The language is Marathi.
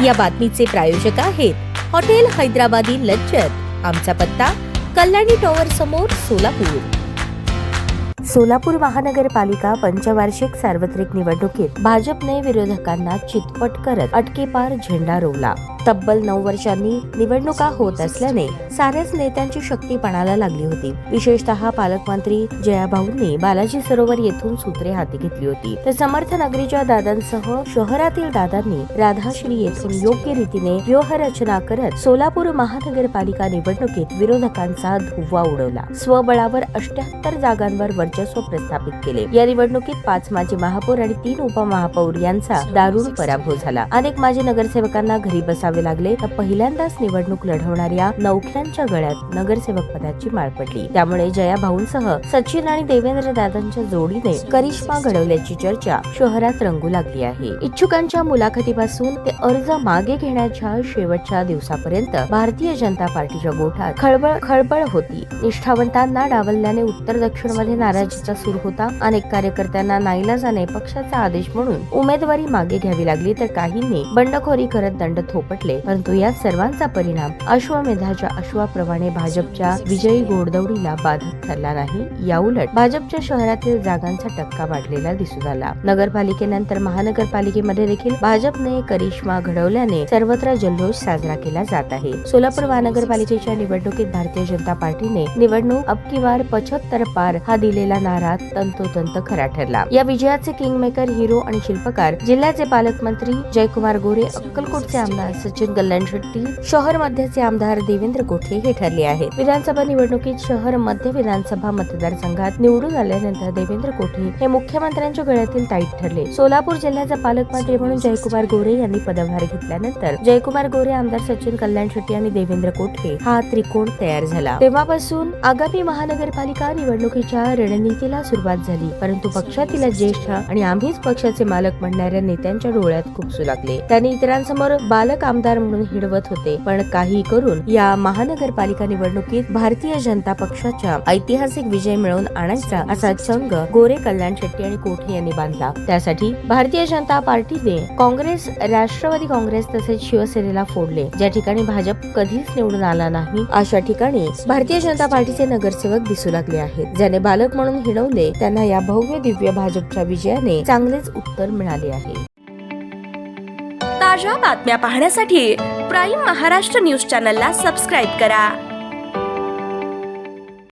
या बातमीचे प्रायोजक आहेत हॉटेल हैदराबादी लज्जत। आमचा पत्ता कल्याणी टॉवर समोर, सोलापूर। सोलापूर महानगरपालिका पंचवार्षिक सार्वत्रिक निवडणुकीत भाजपने विरोधकांना चितपट करत अटकेपार झेंडा रोवला। तब्बल 9 वर्षांनी निवडणुका होत असल्याने साऱ्याच नेत्यांची शक्ती पणाला लागली होती। विशेषतः पालकमंत्री जयाभाऊंनी बालाजी सरोवर येथून सूत्रे हाती घेतली होती, तर समर्थ नगरीच्या दादांसह शहरातील दादांनी राधाश्री येथून योग्य रीतीने व्यूहरचना करत सोलापूर महानगरपालिका निवडणुकीत विरोधकांचा धुव्वा उडवला। स्वबळावर 78 जागांवर वर्चस्व प्रस्थापित केले। या निवडणुकीत 5 माजी महापौर आणि 3 उपमहापौर यांचा दारुण पराभव झाला। अनेक माजी नगरसेवकांना घरी बसावे लागले, तर पहिल्यांदाच निवडणूक लढवणाऱ्या नौख्यांच्या गळ्यात नगरसेवक पदाची माळ पडली। त्यामुळे जयाभाऊंसह सचिन आणि देवेंद्र दादांच्या जोडीने करिश्मा घडवल्याची चर्चा शहरात रंगू लागली आहे। इच्छुकांच्या मुलाखतीपासून ते अर्ज मागे घेण्याच्या शेवटच्या दिवसापर्यंत भारतीय जनता पार्टीच्या गोठात खळबळ होती। निष्ठावंतांना डावलल्याने उत्तर दक्षिण मध्ये नाराजीचा सूर होता। अनेक कार्यकर्त्यांना नाईलाजाने पक्षाचा आदेश म्हणून उमेदवारी मागे घ्यावी लागली, तर काहींनी बंडखोरी करत दंड थोपटले। परंतु या सर्वांचा परिणाम अश्वमेधाच्या अश्वाप्रमाणे भाजपच्या विजयी घोडदौडीला बाधक ठरला नाही। याउलट भाजपच्या शहरातील जागांचा टक्का वाढलेला दिसून आला। नगरपालिकेनंतर महानगरपालिकेमध्ये देखील भाजपने करिश्मा घडवल्याने सर्वत्र जल्लोष साजरा केला जात आहे। सोलापूर महानगरपालिकेच्या निवडणुकीत भारतीय जनता पार्टीने निवडणूक अब की बार 75 पार हा दिलेला नारा तंतोतंत खरा ठरला। या विजयाचे किंगमेकर, हिरो आणि शिल्पकार जिल्ह्याचे पालकमंत्री जयकुमार गोरे, अक्कलकोटचे आमदार सचिन कल्याण शेट्टी, शहर मध्यचे आमदार देवेंद्र कोठे हे ठरले आहेत। विधानसभा निवडणुकीत शहर मध्य विधानसभा मतदारसंघात निवडून आल्यानंतर देवेंद्र कोठे हे मुख्यमंत्र्यांच्या गळ्यातील ताईत ठरले। सोलापूर जिल्ह्याचा पालकमंत्री म्हणून जयकुमार गोरे यांनी पदभार घेतल्यानंतर जयकुमार गोरे, आमदार सचिन कल्याण शेट्टी आणि देवेंद्र कोठे हा त्रिकोण तयार झाला। तेव्हापासून आगामी महानगरपालिका निवडणुकीच्या रणनीतीला सुरुवात झाली, परंतु पक्षातील ज्येष्ठ आणि आम्हीच पक्षाचे मालक म्हणणाऱ्या नेत्यांच्या डोळ्यात खुपसू लागले। त्यांनी इतरांसमोर बालक आमदार म्हणून हिडवत होते, पण काही करून या महानगरपालिका निवडणुकीत भारतीय जनता पक्षाच्या ऐतिहासिक विजय मिळवून आणायचा असा चंग गोरे, कल्याण शेट्टी आणि कोठे यांनी बांधला। त्यासाठी भारतीय जनता पार्टीने काँग्रेस, राष्ट्रवादी काँग्रेस तसेच शिवसेनेला फोडले। ज्या ठिकाणी भाजप कधीच निवडून आला नाही अशा ठिकाणी भारतीय जनता पार्टीचे नगरसेवक दिसू लागले आहेत। ज्याने बालक म्हणून हिडवले त्यांना या भव्य दिव्य भाजपच्या विजयाने चांगलेच उत्तर मिळाले आहे। ताज्या बातम्या पाहण्यासाठी प्राईम महाराष्ट्र न्यूज चॅनलला सबस्क्राईब करा।